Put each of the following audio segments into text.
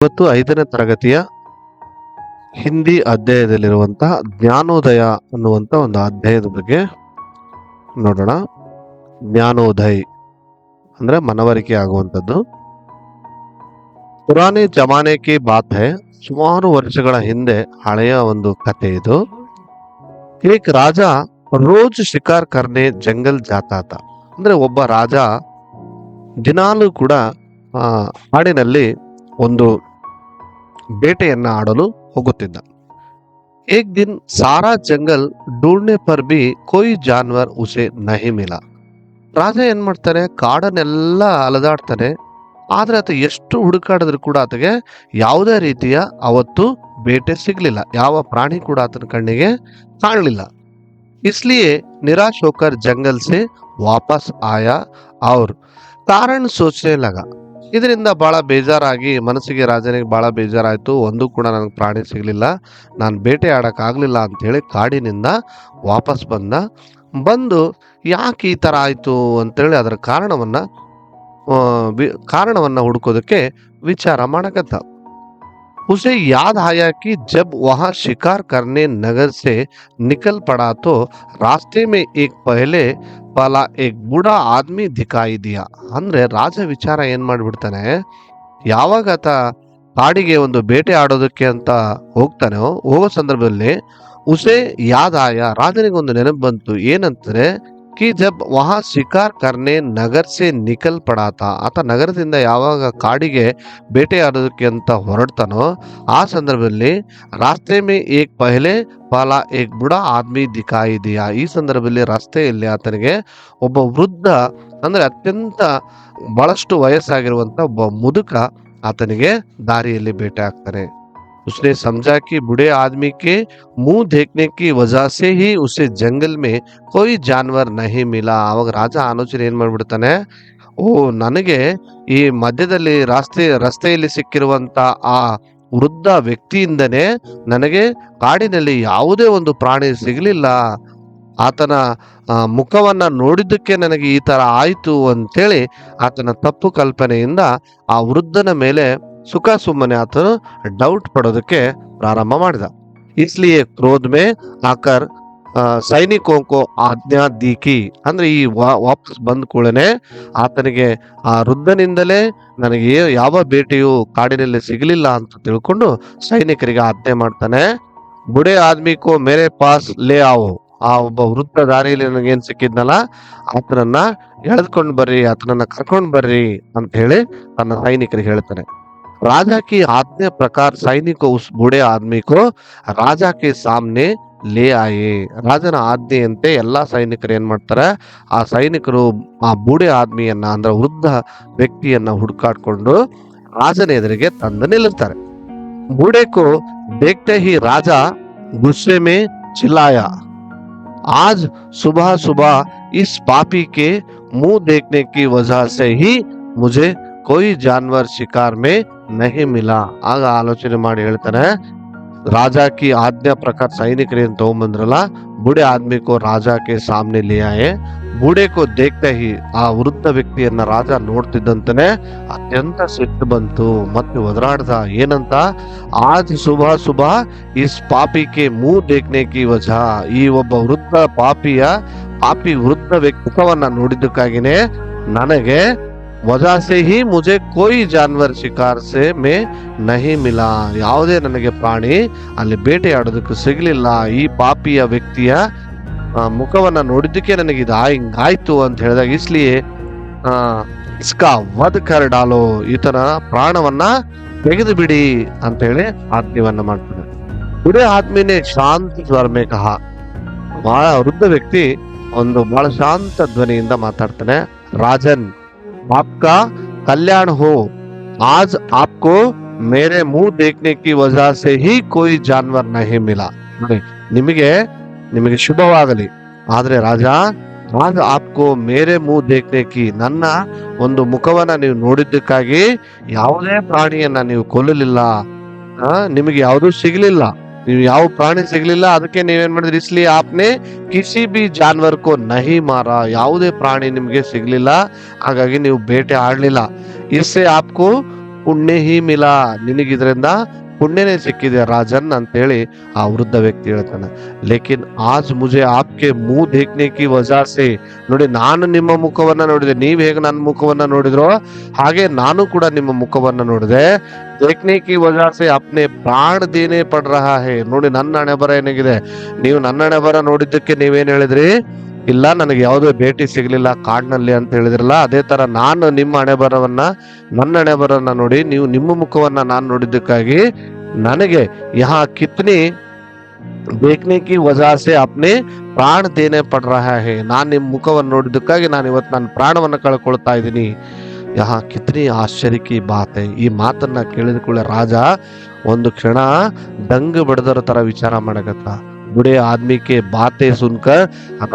ಇವತ್ತು 5ನೇ ತರಗತಿಯ ಹಿಂದಿ ಅಧ್ಯಾಯದಲ್ಲಿರುವಂತಹ ಜ್ಞಾನೋದಯ ಅನ್ನುವಂತ ಒಂದು ಅಧ್ಯಾಯದ ಬಗ್ಗೆ ನೋಡೋಣ. ಜ್ಞಾನೋದಯ್ ಅಂದ್ರೆ ಮನವರಿಕೆ ಆಗುವಂಥದ್ದು. ಪುರಾನೆ ಜಮಾನೆ ಕಿ ಬಾತ್ ಹೈ. ಸುಮಾರು ವರ್ಷಗಳ ಹಿಂದೆ ಹಳೆಯ ಒಂದು ಕಥೆ ಇದು. ಏಕ್ ರಾಜ ರೋಜ್ ಶಿಕಾರ್ ಕರ್ನೆ ಜಂಗಲ್ ಜಾತಾ ತಾ. ಅಂದ್ರೆ ಒಬ್ಬ ರಾಜ ದಿನಾಲೂ ಕೂಡ ಆ ಕಾಡಿನಲ್ಲಿ ಒಂದು ಬೇಟೆಯನ್ನ ಆಡಲು ಹೋಗುತ್ತಿದ್ದ. ಏಕ್ ದಿನ್ ಸಾರಾ ಜಂಗಲ್ ಢೂಂಢನೆ ಪರ್ ಭಿ ಕೋಯಿ ಜಾನ್ವರ್ ಉಸೆ ನಹಿ ಮಿಲಾ. ರಾಜ ಏನ್ ಮಾಡ್ತಾನೆ, ಕಾಡನ್ನೆಲ್ಲ ಅಲದಾಡ್ತಾನೆ. ಆದ್ರೆ ಆತ ಎಷ್ಟು ಹುಡುಕಾಡಿದ್ರು ಕೂಡ ಆತಗೆ ಯಾವುದೇ ರೀತಿಯ ಅವತ್ತು ಬೇಟೆ ಸಿಗ್ಲಿಲ್ಲ. ಯಾವ ಪ್ರಾಣಿ ಕೂಡ ಆತನ ಕಣ್ಣಿಗೆ ಕಾಣಲಿಲ್ಲ. इसलिए निराश होकर जंगल से वापस आया और ಕಾರಣ ಸೋಚನೆ ಲಗ. ಇದರಿಂದ ಬಹಳ ಬೇಜಾರಾಗಿ ಮನಸ್ಸಿಗೆ ರಾಜನಿಗೆ ಬಹಳ ಬೇಜಾರಾಯ್ತು. ಒಂದು ಕೂಡ ನನಗೆ ಪ್ರಾಣಿ ಸಿಗ್ಲಿಲ್ಲ, ನಾನು ಬೇಟೆ ಆಡಕ್ ಆಗ್ಲಿಲ್ಲ ಅಂತ ಹೇಳಿ ಕಾಡಿನಿಂದ ವಾಪಸ್ ಬಂದು ಯಾಕೆ ಈ ತರ ಆಯ್ತು ಅಂತೇಳಿ ಅದರ ಕಾರಣವನ್ನ ಹುಡುಕೋದಕ್ಕೆ ವಿಚಾರ ಮಾಡಕತ್ತ. उसे याद आया कि जब वहां शिकार करने नगर से निकल पड़ा तो रास्ते में एक पहले वाला एक बूढ़ा आदमी दिखाई दिया. ಅಂದ್ರೆ ರಾಜ ವಿಚಾರ ಏನ್ ಮಾಡ್ಬಿಡ್ತಾನೆ, ಯಾವಾಗ ಆತ ಕಾಡಿಗೆ ಒಂದು ಬೇಟೆ ಆಡೋದಕ್ಕೆ ಅಂತ ಹೋಗೋ ಸಂದರ್ಭದಲ್ಲಿ ಉಸೆ ಯಾದ್ ಆಯ, ರಾಜನಿಗೆ ಒಂದು ನೆನಪು ಬಂತು. ಏನಂತಾರೆ ಕಿ ಜಬ್ ವಹಾ ಶಿಕಾರ್ ಕರ್ನೆ ನಗರ್ ಸೆ ನಿಕಲ್ ಪಡಾತ. ಆತ ನಗರದಿಂದ ಯಾವಾಗ ಕಾಡಿಗೆ ಬೇಟೆ ಆಡೋದಕ್ಕೆ ಅಂತ ಹೊರಡ್ತಾನೋ ಆ ಸಂದರ್ಭದಲ್ಲಿ ರಾಸ್ತೆ ಮೇ ಏಕ್ ಪಹಲೆ ಪಾಲ ಏಕ್ ಬುಡ ಆದ್ಮಿ ದಿಖಾಯಿ ದಿಯಾ. ಈ ಸಂದರ್ಭದಲ್ಲಿ ರಸ್ತೆಯಲ್ಲಿ ಆತನಿಗೆ ಒಬ್ಬ ವೃದ್ಧ, ಅಂದ್ರೆ ಅತ್ಯಂತ ಬಹಳಷ್ಟು ವಯಸ್ಸಾಗಿರುವಂತ ಒಬ್ಬ ಮುದುಕ ಆತನಿಗೆ ದಾರಿಯಲ್ಲಿ ಬೇಟೆ ಆಗ್ತಾನೆ. उसने समझा कि बूढ़े आदमी के मुंह देखने की वजह से ही उसे जंगल में कोई जानवर नहीं मिला. ಅವಾಗ ರಾಜ ಆಲೋಚನೆ ಏನ್ ಮಾಡ್ಬಿಡ್ತಾನೆ, ಓ ನನಗೆ ಈ ಮಧ್ಯದಲ್ಲಿ ರಸ್ತೆಯಲ್ಲಿ ಸಿಕ್ಕಿರುವಂತ ಆ ವೃದ್ಧ ವ್ಯಕ್ತಿಯಿಂದನೇ ನನಗೆ ಕಾಡಿನಲ್ಲಿ ಯಾವುದೇ ಒಂದು ಪ್ರಾಣಿ ಸಿಗಲಿಲ್ಲ. ಆತನ ಮುಖವನ್ನ ನೋಡಿದ್ದಕ್ಕೆ ನನಗೆ ಈ ತರ ಆಯ್ತು ಅಂತೇಳಿ ಆತನ ತಪ್ಪು ಕಲ್ಪನೆಯಿಂದ ಆ ವೃದ್ಧನ ಮೇಲೆ ಸುಖ ಸುಮ್ಮನೆ ಆತನು ಡೌಟ್ ಪಡೋದಕ್ಕೆ ಪ್ರಾರಂಭ ಮಾಡಿದ. ಇಸ್ಲಿಯೇ ಕ್ರೋಧ ಮೇ ಆಕರ್ ಸೈನಿಕೋಂಕೋ ಆಜ್ಞಾ ದೀಕಿ. ಅಂದ್ರೆ ಈ ವಾಪಸ್ ಬಂದ ಕೂಡಲೇ ಆತನಿಗೆ ಆ ವೃದ್ಧನಿಂದಲೇ ನನಗೆ ಯಾವ ಬೇಟೆಯು ಕಾಡಿನಲ್ಲಿ ಸಿಗಲಿಲ್ಲ ಅಂತ ತಿಳ್ಕೊಂಡು ಸೈನಿಕರಿಗೆ ಆಜ್ಞೆ ಮಾಡ್ತಾನೆ. ಬುಡೆ ಆದ್ಮಿ ಕೋ ಮೇರೆ ಪಾಸ್ ಲೇ ಆವೋ. ಆ ಒಬ್ಬ ವೃದ್ಧ ದಾರಿಯಲ್ಲಿ ನನಗೇನ್ ಸಿಕ್ಕಿದ್ನಲ್ಲ ಆತನನ್ನ ಎಳೆದುಕೊಂಡು ಬರ್ರಿ, ಆತನನ್ನ ಕರ್ಕೊಂಡ್ ಬರ್ರಿ ಅಂತ ಹೇಳಿ ತನ್ನ ಸೈನಿಕರಿಗೆ ಹೇಳ್ತಾನೆ. राजा की आज्ञा प्रकार सैनिक उस बूढ़े आदमी को राजा के सामने ಲೇ ಆಯೆ. ರಾಜನ ಆಜ್ಞೆಯಂತೆ ಎಲ್ಲಾ ಸೈನಿಕರು ಏನ್ ಮಾಡ್ತಾರೆ, ಆ ಸೈನಿಕರು ಆ ಬೂಡೆ ಆದ್ಮಿಯನ್ನ ಅಂದ್ರೆ ವೃದ್ಧ ವ್ಯಕ್ತಿಯನ್ನ ಹುಡುಕಾಡ್ಕೊಂಡು ರಾಜನ ಎದುರಿಗೆ ತಂದು ನಿಲ್ಲುತ್ತಾರೆ. ಬೂಡೆ ಕೋ देखते ही राजा गुस्से में चिल्लाया, आज सुबह सुबह इस पापी के मुंह देखने की वजह से ही मुझे कोई जानवर शिकार में नहीं मिला. ಆಗ ಆಲೋಚನೆ ಮಾಡಿ ಹೇಳ್ತಾನೆ, ರಾಜಾ ಕಿ ಆಜ್ಞಾ ಪ್ರಕಾರ ಸೈನಿಕರೇನು ತಗೊಂಬಂದ್ರಲ್ಲ, ಬುಡೆ ಆದ್ಮಿ ಕೋ ರಾಜಾ ಕೆ ಸಾಮ್ನೆ ಲೇ ಆಯೆ. ಬುಡೆ ಕೋ ದೇಖ್ತಾ ಹಿ, ಆ ವೃದ್ಧ ವ್ಯಕ್ತಿಯನ್ನ ರಾಜ ನೋಡ್ತಿದ್ದಂತನೇ ಅತ್ಯಂತ ಸಿಟ್ಟು ಬಂತು ಮತ್ತೆ ಒದರಾಡ್ದ. ಏನಂತ, ಆಜ್ ಸುಬಹ ಸುಬಹ ಇಸ್ ಪಾಪಿ ಕೆ ಮುಹ್ ದೇಖ್ನೆ ಕಿ ವಜಹ. ಈ ಒಬ್ಬ ವೃದ್ಧ ಪಾಪಿ ವೃದ್ಧ ವ್ಯಕ್ತಿತ್ವವನ್ನ ನೋಡಿದ್ದಕ್ಕಾಗಿನೇ ನನಗೆ ವಜಾ ಸೆ ಹಿ ಮುಜೆ ಕೋಯಿ ಜಾನ್ವರ್ ಶಿಕಾರ್ ಸೆ ಮೇ ನಹಿ ಮಿಲಾ. ಯಾವುದೇ ನನಗೆ ಪ್ರಾಣಿ ಅಲ್ಲಿ ಬೇಟೆ ಆಡೋದಕ್ಕೆ ಸಿಗ್ಲಿಲ್ಲ. ಈ ಪಾಪಿಯ ವ್ಯಕ್ತಿಯ ಮುಖವನ್ನ ನೋಡಿದ್ದಕ್ಕೆ ನನಗೆ ಇದು ಹಿಂಗಾಯ್ತು ಅಂತ ಹೇಳಿದಾಗ ಇಸ್ಲಿಯೇ ಇಸ್ಕಾ ವಧ್ ಕರ್ ಡಾಲೋ, ಈತನ ಪ್ರಾಣವನ್ನ ತೆಗೆದು ಬಿಡಿ ಅಂತ ಹೇಳಿ ಆಜ್ಞೆಯನ್ನ ಮಾಡ್ತಾನೆ. ಬುಡೆ ಆದ್ಮಿನೇ ಶಾಂತ ಸ್ವರಮೇ ಕಹ. ಬಹಳ ವೃದ್ಧ ವ್ಯಕ್ತಿ ಒಂದು ಬಹಳ ಶಾಂತ ಧ್ವನಿಯಿಂದ ಮಾತಾಡ್ತಾನೆ. ರಾಜನ್ आपका कल्याण हो, आज आपको मेरे मुंह देखने की वजह से ही कोई जानवर नहीं मिला. ನಿಮಗೆ ಶುಭವಾಗಲಿ. ಆದ್ರೆ ರಾಜ, ಆಗ ಆಪ್ಕೋ ಮೇರೆ ಮುಹ್ ದೇಖ್ನೆ ಕಿ, ನನ್ನ ಒಂದು ಮುಖವನ್ನ ನೀವು ನೋಡಿದ್ದಕ್ಕಾಗಿ ಯಾವುದೇ ಪ್ರಾಣಿಯನ್ನ ನೀವು ಕೊಲ್ಲಲಿಲ್ಲ, ನಿಮಗೆ ಯಾವುದೂ ಸಿಗ್ಲಿಲ್ಲ, ನೀವು ಯಾವ ಪ್ರಾಣಿ ಸಿಗ್ಲಿಲ್ಲ. ಅದಕ್ಕೆ ನೀವೇನ್ ಮಾಡಿದ್ರಿ, ಇಸ್ಲಿ ಆಪ್ನೆ ಕಿಸಿ ಬಿ ಜಾನ್ವರ್ ಕೋ ನಹಿ ಮಾರ. ಯಾವುದೇ ಪ್ರಾಣಿ ನಿಮ್ಗೆ ಸಿಗ್ಲಿಲ್ಲ, ಹಾಗಾಗಿ ನೀವು ಬೇಟೆ ಆಡ್ಲಿಲ್ಲ. ಇಸ್ಸೆ ಆಪ್ಕೋ पुण्य ही मिला, ನಿನಗಿದ್ರಿಂದ ಪುಣ್ಯನೇ ಸಿಕ್ಕಿದೆ ರಾಜನ್ ಅಂತೇಳಿ ಆ ವೃದ್ಧ ವ್ಯಕ್ತಿ ಹೇಳ್ತಾನೆ. ಲೇಕಿನ್ ಆಜ್ ಮುझे आपके मुंह देखने की वजह से, ನೋಡಿ ನಾನು ನಿಮ್ಮ ಮುಖವನ್ನ ನೋಡಿದೆ, ನೀವ್ ಹೇಗೆ ನನ್ನ ಮುಖವನ್ನ ನೋಡಿದ್ರೋ ಹಾಗೆ ನಾನು ಕೂಡ ನಿಮ್ಮ ಮುಖವನ್ನ ನೋಡಿದೆ. देखने की वजह से अपने प्राण देने पड़ रहा है, ನೋಡಿ ನನ್ನ ಹಣೆ ಬರ ಏನಾಗಿದೆ, ನೀವು ನನ್ನ ಹಣೆ ಬರ ನೋಡಿದ್ದಕ್ಕೆ ನೀವೇನ್ ಹೇಳಿದ್ರಿ, ಇಲ್ಲ ನನಗೆ ಯಾವುದೇ ಭೇಟಿ ಸಿಗ್ಲಿಲ್ಲ ಕಾಡ್ನಲ್ಲಿ ಅಂತ ಹೇಳಿದ್ರಲ್ಲ, ಅದೇ ತರ ನಾನು ನಿಮ್ಮ ಹಣೆ ಬರವನ್ನ, ನನ್ನ ಹಣೆ ಬರವನ್ನ ನೋಡಿ ನೀವು ನಿಮ್ಮ ಮುಖವನ್ನ ನಾನು ನೋಡಿದ್ದಕ್ಕಾಗಿ ನನಗೆ ಯಹಾ ಕಿತ್ನಿ देखने की वजह से अपने ಪ್ರಾಣ ದೇನೆ ಪಡ್ ರಹಾ ಹೇ, ನಾನ್ ನಿಮ್ ಮುಖವನ್ನು ನೋಡಿದ್ದಕ್ಕಾಗಿ ನಾನು ಇವತ್ತು ನನ್ನ ಪ್ರಾಣವನ್ನ ಕಳ್ಕೊಳ್ತಾ ಇದ್ದೀನಿ. ಯಹಾ ಕಿತ್ನಿ ಆಶ್ಚರ್ಯ ಕಿ ಬಾತ್ ಹೈ, ಈ ಮಾತನ್ನ ಕೇಳಿದ ಕೂಡಲೇ ರಾಜ ಒಂದು ಕ್ಷಣ ದಂಗ ಬಡದರ ತರ ವಿಚಾರ ಮಾಡಕತ್ತ. ಬುಡೆ ಆದ್ಮಿ ಕೆ ಬಾತೆ ಸುನ್ಕರ್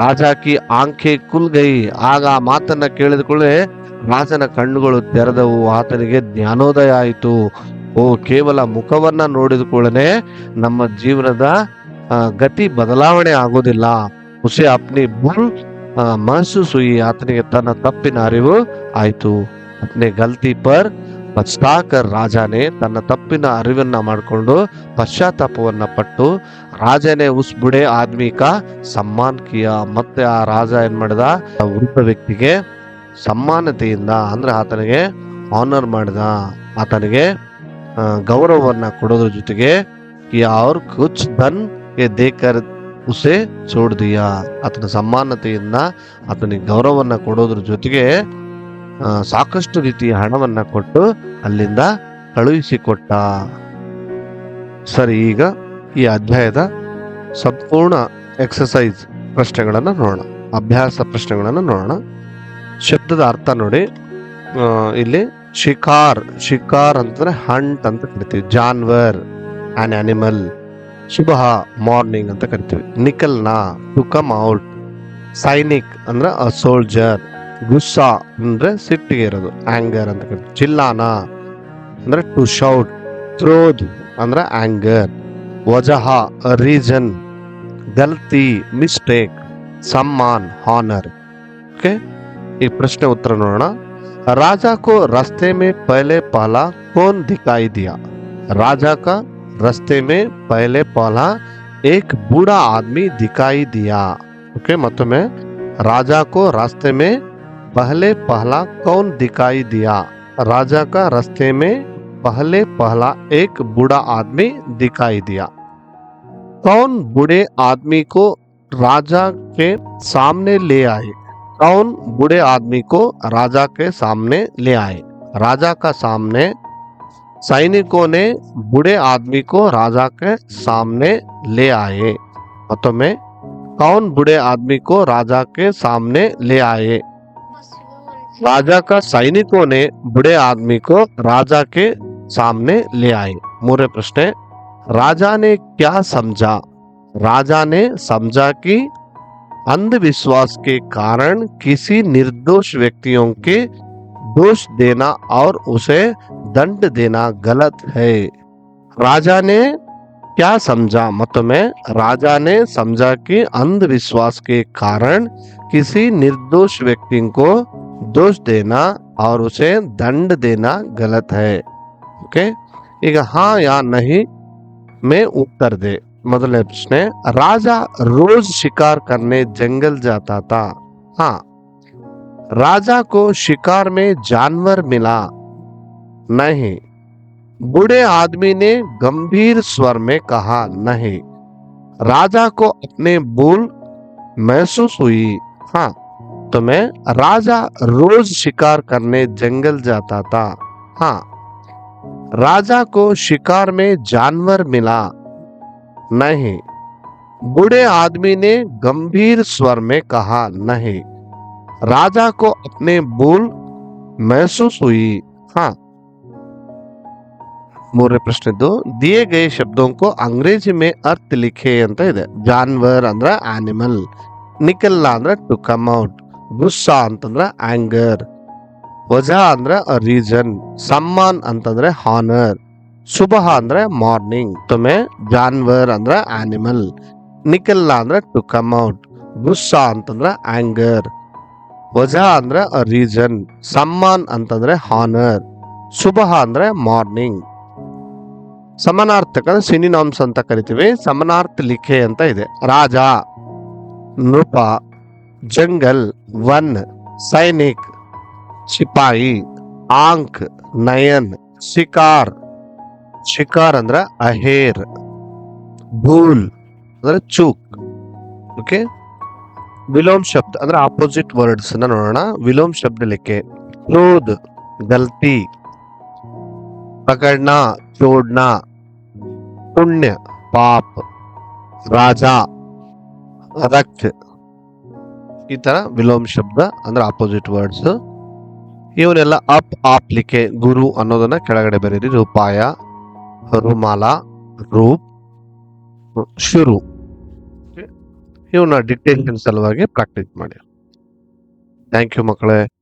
ರಾಜಾ ಕಿ ಆಂಖೆ ಕುಲ್ ಗೈ, ಆಗ ಆ ಮಾತನ್ನ ಕೇಳಿದ ಕೂಡಲೇ ರಾಜನ ಕಣ್ಣುಗಳು ತೆರೆದವು, ಆತನಿಗೆ ಜ್ಞಾನೋದಯ ಆಯಿತು. ಓ, ಕೇವಲ ಮುಖವನ್ನ ನೋಡಿದ ಕೂಡಲೇ ನಮ್ಮ ಜೀವನದ ಗತಿ ಬದಲಾವಣೆ ಆಗೋದಿಲ್ಲ. ಉಸೆ ಅಪ್ನಿ ಭೂಲ್ ಮಹಸೂಸ್ ಹುಯಿ, ಆತನಿಗೆ ತನ್ನ ತಪ್ಪಿನ ಅರಿವು ಆಯ್ತು. ಅಪ್ನೆ ಗಲ್ತಿ ಪರ್ ಪಶ್ಚಾತ್ತಾಪಕರ್ ರಾಜಾನೆ, ತನ್ನ ತಪ್ಪಿನ ಅರಿವನ್ನ ಮಾಡಿಕೊಂಡು ಪಶ್ಚಾತ್ತಾಪವನ್ನ ಪಟ್ಟು ರಾಜನೇ ಉಸ್ ಬುಡೆ ಆದ್ಮಿ ಕಾ ಸಮ್ಮಾನ್ ಕಿಯ, ಮತ್ತೆ ಆ ರಾಜ ಏನ್ ಮಾಡಿದ, ವೃದ್ಧ ವ್ಯಕ್ತಿಗೆ ಸಮ್ಮಾನತೆಯಿಂದ ಅಂದ್ರೆ ಆತನಿಗೆ ಆನರ್ ಮಾಡಿದ, ಆತನಿಗೆ ಗೌರವವನ್ನ ಕೊಡೋದ್ರ ಜೊತೆಗೆ ಅವ್ರ ಕುಚ್ ಧನ್ ದೇಕರ್ ಉಸೆ ಚೋಡ್ ದಿಯಾ, ಆತನ ಸಮ್ಮಾನತೆಯಿಂದ ಆತನಿಗೆ ಗೌರವವನ್ನ ಕೊಡೋದ್ರ ಜೊತೆಗೆ ಸಾಕಷ್ಟು ರೀತಿಯ ಹಣವನ್ನ ಕೊಟ್ಟು ಅಲ್ಲಿಂದ ಕಳುಹಿಸಿಕೊಟ್ಟ. ಸರಿ, ಈಗ ಈ ಅಧ್ಯಾಯದ ಸಂಪೂರ್ಣ ಎಕ್ಸಸೈಸ್ ಪ್ರಶ್ನೆಗಳನ್ನ ನೋಡೋಣ, ಅಭ್ಯಾಸ ಪ್ರಶ್ನೆಗಳನ್ನ ನೋಡೋಣ. ಶಬ್ದದ ಅರ್ಥ ನೋಡಿ, ಇಲ್ಲಿ ಶಿಕಾರ್, ಶಿಕಾರ್ ಅಂತಂದ್ರೆ ಹಂಟ್ ಅಂತ ಕರಿತೀವಿ, ಜಾನ್ವರ್ ಆನ್ ಆನಿಮಲ್, ಸುಬಹ ಮಾರ್ನಿಂಗ್ ಅಂತ ಕರಿತೀವಿ, ನಿಕಲ್ನ ಟು ಕಮ್ ಔಟ್, ಸೈನಿಕ್ ಅಂದ್ರೆ ಅ ಸೋಲ್ಜರ್, ಗುಸ್ಸಾ ಅಂದ್ರೆ ಸಿಟ್ಟಿಗೆ ಇರೋದು, ಆಂಗರ್ ಅಂತ ಕರಿತೀವಿ, ಚಿಲ್ಲಾನ ಅಂದ್ರೆ ಟು ಶೌಟ್, ಕ್ರೋಧ್ ಅಂದ್ರೆ ಆಂಗರ್, ವಜಹ ರೀಸನ್, ಗಲ್ತಿ ಮಿಸ್ಟೇಕ್, ಸಮ್ಮಾನ್ ಹಾನರ್. ಓಕೆ, ಈ ಪ್ರಶ್ನೆ ಉತ್ತರ ನೋಡೋಣ. राजा को रास्ते में पहले पहला कौन दिखाई दिया, राजा का रास्ते में पहले पहला एक बूढ़ा आदमी दिखाई दिया. ओके, मತ್ತೊಮ್ಮೆ राजा को रास्ते में पहले पहला कौन दिखाई दिया, राजा का रास्ते में पहले पहला एक बूढ़ा आदमी दिखाई दिया. कौन बूढ़े आदमी को राजा के सामने ले आए, कौन बूढ़े आदमी को राजा के सामने ले आए, राजा का सामने, सैनिकों ने बूढ़े आदमी को राजा के सामने ले आए. मತ್ತೊಮ್ಮೆ कौन बूढ़े आदमी को राजा के सामने ले आए, राजा का सैनिकों ने बूढ़े आदमी को राजा के सामने ले आए. ಮೂರನೇ ಪ್ರಶ್ನೆ, राजा ने क्या समझा, राजा ने समझा कि अंधविश्वास के कारण किसी निर्दोष व्यक्तियों के दोष देना और उसे दंड देना गलत है. राजा ने क्या समझा, मತ್ತೊಮ್ಮೆ राजा ने समझा कि अंधविश्वास के कारण किसी निर्दोष व्यक्ति को दोष देना और उसे दंड देना गलत है. ओके, ಈಗ हाँ या नहीं में उत्तर दे. ಮೊದಲನೇ ಪ್ರಶ್ನೆ, राजा रोज शिकार करने जंगल जाता था, हाँ. राजा को शिकार में जानवर मिला, नहीं. बूढ़े आदमी ने गंभीर स्वर में कहा, नहीं. राजा को अपने भूल महसूस हुई, हाँ. तो मैं राजा रोज शिकार करने जंगल जाता था, हाँ. राजा को शिकार में जानवर मिला, नहीं. बूढ़े आदमी ने गंभीर स्वर में कहा, नहीं. राजा को अपने भूल महसूस हुई, हाँ. ಮೂರನೇ ಪ್ರಶ್ನೆದ್ದು, दिए गए शब्दों को अंग्रेजी में अर्थ लिखे ಅಂತ ಇದೆ. ಜಾನ್ವರ್ ಅಂದ್ರೆ ಆನಿಮಲ್, ನಿಕಲ್ಲ ಅಂದ್ರೆ ಟು ಕಮ್ ಔಟ್, ಗುಸ್ಸಾ ಅಂತಂದ್ರೆ ಆಂಗರ್, ವಜಾ ಅಂದ್ರೆ ರೀಸನ್, ಸಮ್ಮಾನ್ ಅಂತಂದ್ರೆ ಹಾನರ್, ಸುಬಹ ಅಂದ್ರೆ ಮಾರ್ನಿಂಗ್. ಮತ್ತೊಮ್ಮೆ ಜಾನ್ವರ್ ಅಂದ್ರೆ ಆನಿಮಲ್, ನಿಕಲ್ಲ ಅಂದ್ರೆ ಟು ಕಮ್ ಔಟ್, ಗುಸ್ಸಾ ಅಂತಂದ್ರೆ ಆಂಗರ್, ವಜಾ ಅಂದ್ರೆ ರೀಸನ್, ಸಮ್ಮಾನ್ ಅಂತಂದ್ರೆ ಹಾನರ್, ಸುಬಹ ಅಂದ್ರೆ ಮಾರ್ನಿಂಗ್. ಸಮಾನಾರ್ಥಕ ಸಿನಿನಾಮ್ಸ್ ಅಂತ ಕರಿತೀವಿ. ಸಮಾನಾರ್ಥ ಲಿಖೆ ಅಂತ ಇದೆ. ರಾಜ, ನೃಪ, ಜಂಗಲ್, ವನ್, ಸೈನಿಕ್, ಸಿಪಾಯಿ, ಆಂಕ್, ನಯನ್, ಶಿಕಾರ್. ಶಿಕಾರ್ ಅಂದ್ರೆ ಅಹೇರ್, ಭೂಲ್ ಅಂದ್ರೆ ಚೂಕ್. ಓಕೆ. ವಿಲೋಮ್ ಶಬ್ದ ಅಂದ್ರೆ ಆಪೋಸಿಟ್ ವರ್ಡ್ಸ್ ನೋಡೋಣ. ವಿಲೋಮ್ ಶಬ್ದ ಲಿಖೆ. ಕ್ರೋಧ, ಗಲ್ತಿ. ಪಕಡ್ನಾ, ಚೋಡ್ನಾ. ಪುಣ್ಯ, ಪಾಪ್. ರಾಜ, ರಕ್. ಈ ತರ ವಿಲೋಮ್ ಶಬ್ದ ಅಂದ್ರೆ ಆಪೋಸಿಟ್ ವರ್ಡ್ಸ್. ಇವನ್ನೆಲ್ಲ ಅಪ್ ಆಪ್ ಲಿಖೆ ಗುರು ಅನ್ನೋದನ್ನ ಕೆಳಗಡೆ ಬರೀರಿ. ರೂಪಾಯ, ರುಮಾಲ, ರೂಪ್, ಶುರು. ಇವನ್ನ ಡಿಕ್ಟೇಷನ್ ಸಲುವಾಗಿ ಪ್ರಾಕ್ಟೀಸ್ ಮಾಡಿ. ಥ್ಯಾಂಕ್ ಯು ಮಕ್ಕಳೇ.